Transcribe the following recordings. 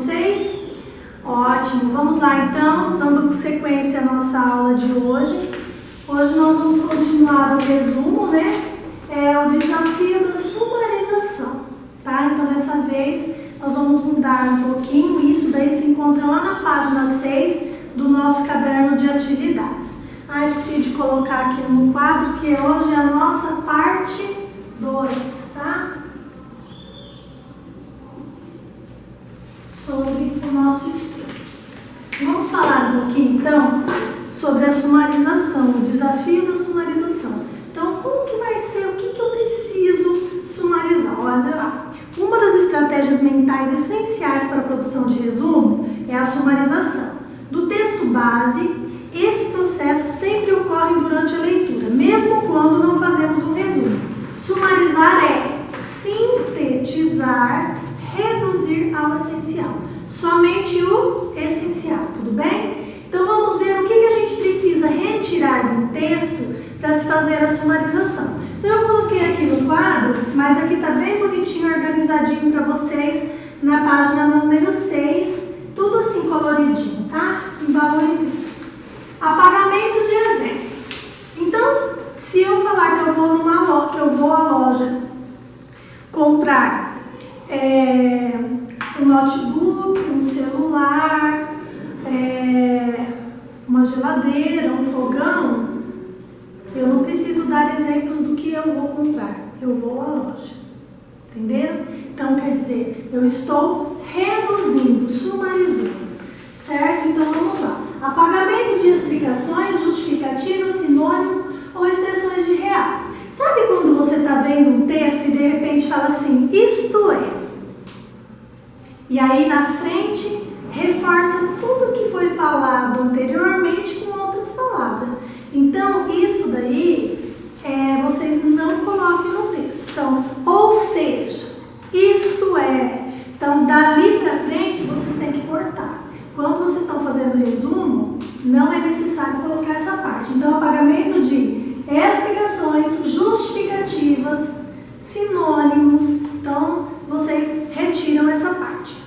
vocês? Ótimo, vamos lá então, dando sequência à nossa aula de hoje. Hoje nós vamos continuar o resumo, né? O desafio da sumarização, tá? Então dessa vez nós vamos mudar um pouquinho, isso daí se encontra lá na página 6 do nosso caderno de atividades. Esqueci de colocar aqui no quadro que hoje é a nossa parte 2, tá? Sobre o nosso estudo. Vamos falar um pouquinho então sobre a sumarização, o desafio da sumarização. Então, como que vai ser, o que eu preciso sumarizar? Olha lá. Uma das estratégias mentais essenciais para a produção de resumo é a sumarização. Do texto base, esse processo sempre ocorre durante a leitura, mesmo quando não fazemos um resumo. Sumarizar é sintetizar, reduzir ao essencial. Somente o essencial, tudo bem? Então vamos ver o que a gente precisa retirar do texto para se fazer a sumarização. Então eu coloquei aqui no quadro, mas aqui está bem bonitinho, organizadinho para vocês, na página número 6, tudo assim coloridinho, tá? Em balõezinhos. Apagamento de exemplos. Então, se eu falar que eu vou à loja comprar um notebook, um celular, uma geladeira, um fogão, eu não preciso dar exemplos do que eu vou comprar. Eu vou à loja. Entenderam? Então, quer dizer, eu estou reduzindo, sumarizando. Certo? Então, vamos lá. Apagamento de explicações, justificativas, sinônimos ou expressões de reais. Sabe quando você está vendo um texto e de repente fala assim, isto é? E aí na frente reforça tudo que foi falado anteriormente com outras palavras. Então, isso daí vocês não coloquem no texto. Então, ou seja, isto é. Então, dali para frente vocês têm que cortar. Quando vocês estão fazendo o resumo, não é necessário colocar essa parte. Então, apagamento de explicações, justificativas, sinônimos. Então, vocês retiram essa parte.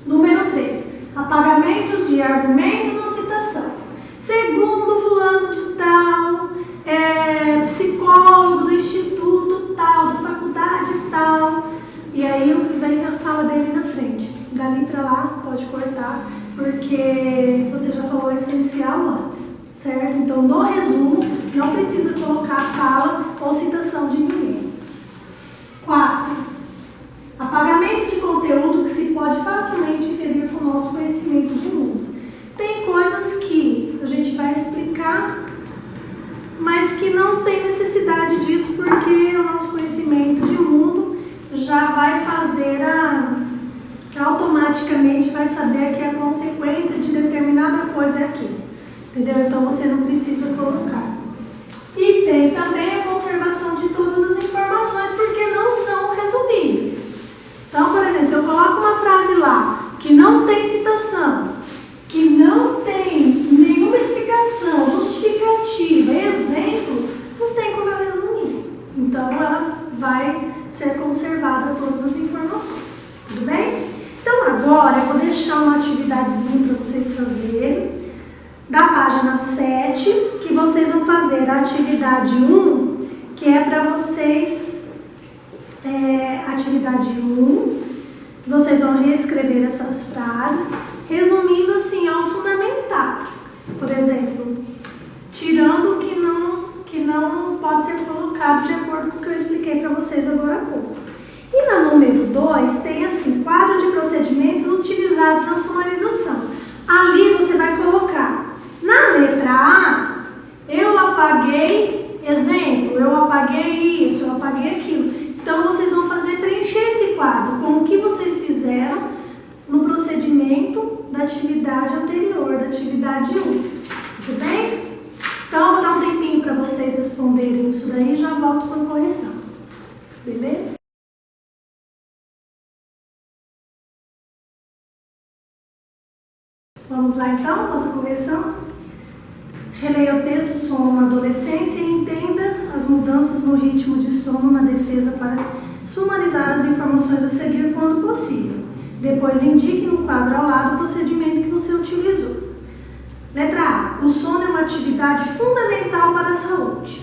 Número 3. Apagamentos de argumentos ou citação. Segundo fulano de tal, psicólogo do instituto tal, da faculdade tal. E aí vem a fala dele na frente. Dali para lá, pode cortar, porque você já falou o essencial antes, certo? Então, no resumo, não precisa colocar fala ou citação de ninguém. 4. Apagamento de conteúdo que se pode facilmente inferir com o nosso conhecimento de mundo. Tem coisas que a gente vai explicar, mas que não tem necessidade disso, porque o nosso conhecimento de mundo já vai fazer automaticamente vai saber que a consequência de determinada coisa é aquilo. Entendeu? Então você não precisa colocar. E tem também a conservação de todas as informações, porque não são resumíveis. Então, por exemplo, se eu coloco uma frase lá que não tem citação, que não tem nenhuma explicação, justificativa, exemplo, não tem como eu resumir. Então, ela vai ser conservada todas as informações. Tudo bem? Então, agora eu vou deixar uma atividadezinha para vocês fazerem, da página 7, que vocês vão fazer a atividade 1, que é para vocês, atividade 1, que vocês vão reescrever essas frases, resumindo assim ao fundamental. Por exemplo, tirando o que não pode ser colocado de acordo com o que eu expliquei para vocês agora há pouco. E na número 2 tem assim, quadro de procedimentos utilizados na sumarização. Ali você vai colocar, na letra A, eu apaguei, exemplo, eu apaguei isso, eu apaguei aquilo. Então vocês vão preencher esse quadro com o que vocês fizeram no procedimento da atividade anterior, da atividade 1. Tudo bem? Então eu vou dar um tempinho para vocês responderem isso daí e já volto com a correção. Beleza? Vamos lá então, nossa correção. Releia o texto Sono na Adolescência e entenda as mudanças no ritmo de sono na defesa para sumarizar as informações a seguir quando possível. Depois indique no quadro ao lado o procedimento que você utilizou. Letra A. O sono é uma atividade fundamental para a saúde.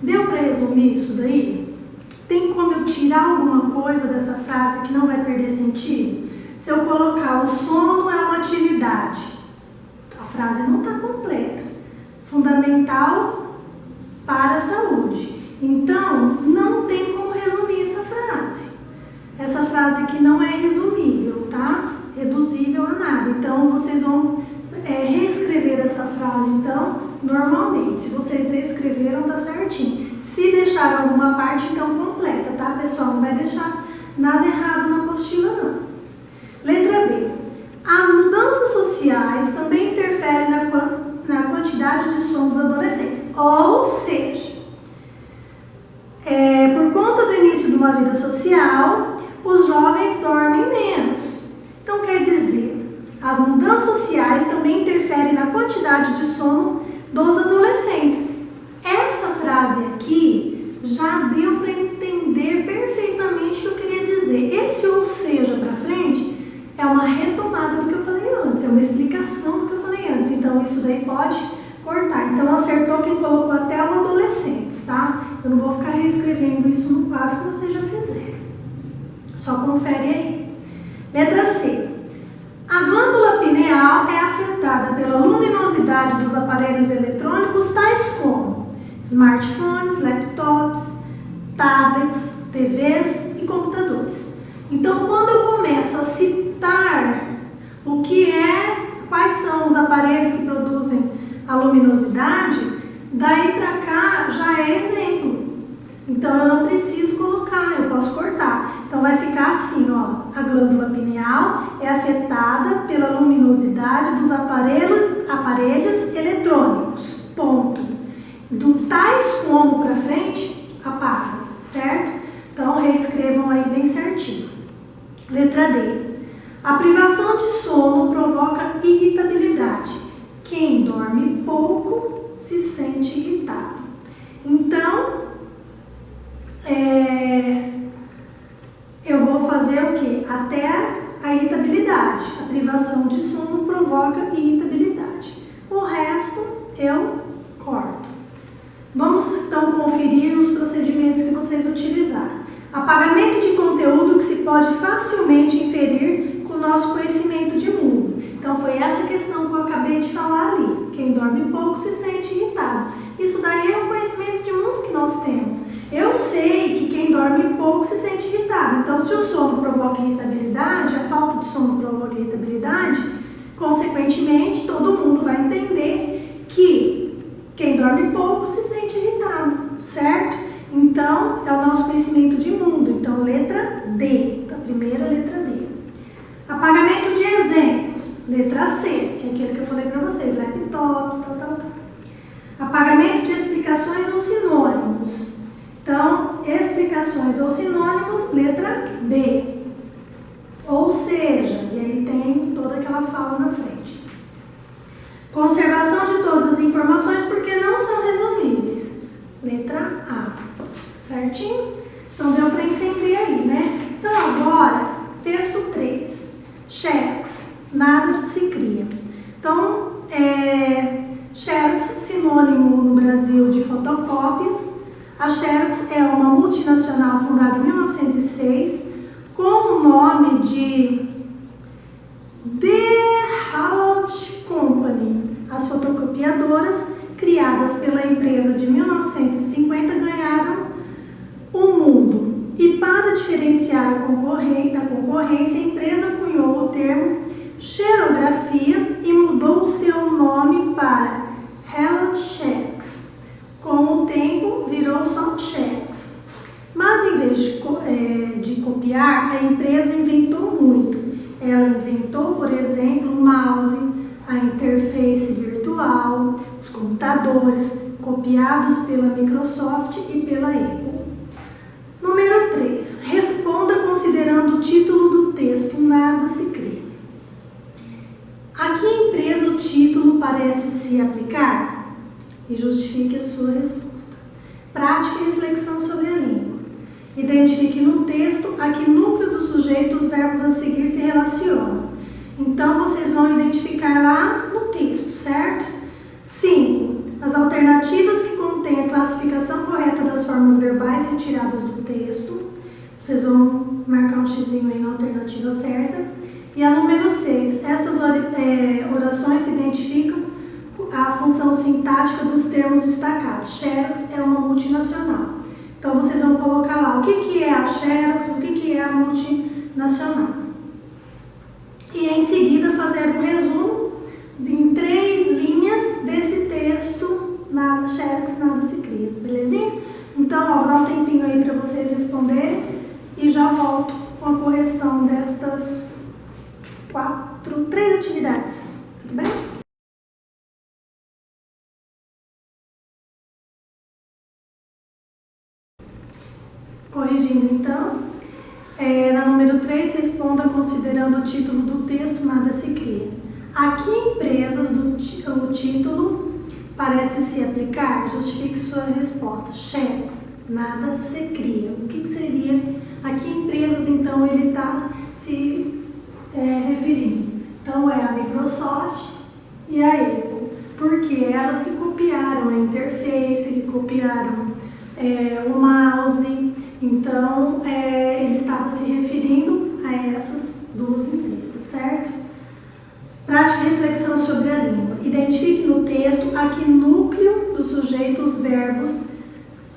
Deu para resumir isso daí? Tem como eu tirar alguma coisa dessa frase que não vai perder sentido? Se eu colocar o sono é uma atividade, a frase não está completa. Fundamental para a saúde. Então, não tem como resumir essa frase. Essa frase aqui não é resumível, tá? Reduzível a nada. Então, vocês vão reescrever essa frase, então, normalmente. Se vocês reescreveram, tá certinho. Se deixaram alguma parte, então, completa, tá, pessoal? Não vai deixar nada errado na apostila, não. Letra B. As mudanças sociais também interferem na quantidade de sono dos adolescentes. Ou seja, por conta do início de uma vida social, os jovens dormem menos. Então, quer dizer, as mudanças sociais também interferem na quantidade de sono dos adolescentes. Essa frase aqui já deu para entender perfeitamente o que eu queria dizer. Esse ou seja para frente é uma retomada do que eu falei antes, é uma explicação do que eu falei antes. Então, isso daí pode cortar. Então, acertou quem colocou até o adolescentes, tá? Eu não vou ficar reescrevendo isso no quadro que vocês já fizeram. Só confere aí. Letra C. A glândula pineal é afetada pela luminosidade dos aparelhos eletrônicos tais como smartphones, laptops, tablets, TVs e computadores. Então, quando eu começo a citar quais são os aparelhos que produzem a luminosidade, daí para cá já é exemplo. Então, eu não preciso colocar, eu posso cortar. Então, vai ficar assim, ó. A glândula pineal é afetada pela luminosidade dos aparelhos eletrônicos. Ponto. Do tais como para frente, apaga, certo? Então, reescrevam aí bem certinho. Letra D. A privação de sono provoca irritabilidade. Quem dorme pouco se sente irritado. Então, eu vou fazer o quê? Até a irritabilidade. A privação de sono provoca irritabilidade. O resto eu corto. Vamos então conferir os procedimentos que vocês utilizaram. Apagamento de conteúdo que se pode facilmente inferir com o nosso conhecimento de mundo. Então, foi essa questão que eu acabei de falar ali. Quem dorme pouco se sente irritado. Isso daí é um conhecimento de mundo que nós temos. Eu sei que quem dorme pouco se sente irritado. Então, se o sono provoca irritabilidade, a falta de sono provoca irritabilidade, consequentemente, todo mundo vai entender que quem dorme pouco se sente irritado, certo? Então, é o nosso conhecimento de mundo. Então, letra D. A primeira letra D. Apagamento de exemplos. Letra C, que é aquele que eu falei para vocês. Laptops, tal. Apagamento de explicações ou sinônimos. Então, explicações ou sinônimos, letra B. Ou seja, e aí tem toda aquela fala na frente. Conservação de todas as informações porque não são resumíveis. Letra A. Certinho? Então, deu para entender aí, né? Então, agora, texto 3. Xerox. Nada se cria. Então, Xerox, sinônimo no Brasil de fotocópias. A Xerox é uma multinacional fundada em 1906 com o nome de The Hallett Company. As fotocopiadoras criadas pela empresa de 1950 ganharam o mundo. E para diferenciar da concorrência, a empresa cunhou o termo xerografia e mudou o seu nome para Hallett Xerox. Com o tempo, virou só Xerox. Mas, em vez de copiar, a empresa inventou muito. Ela inventou, por exemplo, o mouse, a interface virtual, os computadores, copiados pela Microsoft e pela Apple. Número 3. Responda considerando o título do texto, nada se cria. A que empresa o título parece se aplicar? E justifique a sua resposta. Prática e reflexão sobre a língua. Identifique no texto a que núcleo do sujeito os verbos a seguir se relacionam. Então, vocês vão identificar lá no texto, certo? 5. As alternativas que contêm a classificação correta das formas verbais retiradas do texto. Vocês vão marcar um xizinho aí na alternativa certa. E a número 6. Estas orações identificam a função sintática dos termos destacados. Xerox é uma multinacional. Então, vocês vão colocar lá o que é a Xerox, o que é a multinacional. E em seguida fazer um resumo em 3 linhas desse texto, nada Xerox, nada se cria, belezinha? Então, vou dar um tempinho aí para vocês responderem e já volto com a correção destas 3 atividades, tudo bem? Corrigindo então, na número 3, responda considerando o título do texto, nada se cria. A que empresas o título parece se aplicar? Justifique sua resposta. Xerox, nada se cria. O que seria? A que empresas então ele está se referindo? Então é a Microsoft e a Apple, porque elas que copiaram a interface, que copiaram o mouse. Então, ele estava se referindo a essas 2 empresas, certo? Prática e reflexão sobre a língua. Identifique no texto a que núcleo do sujeito os verbos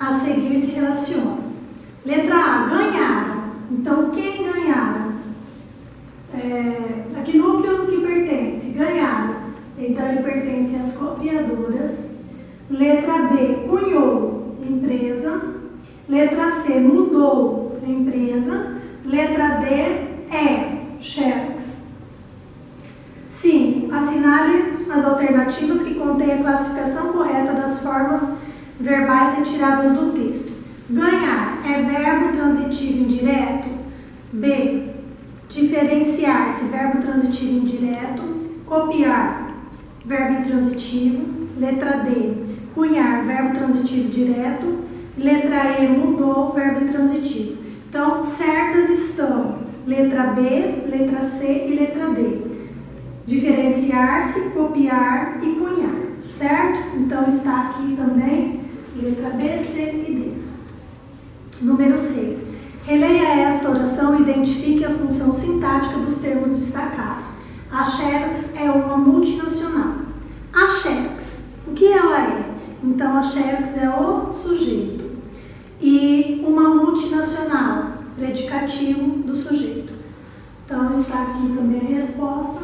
a seguir se relacionam. Letra A, ganharam. Então, quem ganharam? A que núcleo que pertence? Ganharam. Então, ele pertence às copiadoras. Letra B, cunhou, empresa. Letra C, mudou, empresa. Letra D, Xerox. 5. Assinale as alternativas que contêm a classificação correta das formas verbais retiradas do texto. Ganhar é verbo transitivo indireto? B. Diferenciar-se, verbo transitivo indireto. Copiar, verbo intransitivo. Letra D. Cunhar, verbo transitivo direto. Letra E, mudou, verbo intransitivo. Então, certas estão letra B, letra C e letra D. Diferenciar-se, copiar e cunhar, certo? Então, está aqui também letra B, C e D. Número 6. Releia esta oração e identifique a função sintática dos termos destacados. A Xerox é uma multinacional. A Xerox, o que ela é? Então, a Xerox é o sujeito. E uma multinacional, predicativo do sujeito. Então, está aqui também a resposta,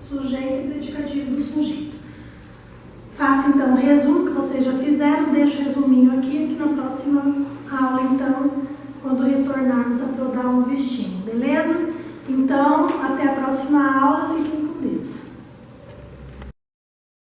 sujeito e predicativo do sujeito. Faça, então, o resumo que vocês já fizeram. Deixo o resuminho aqui na próxima aula, então, quando retornarmos a Prodal no Vistinho, beleza? Então, até a próxima aula. Fiquem com Deus.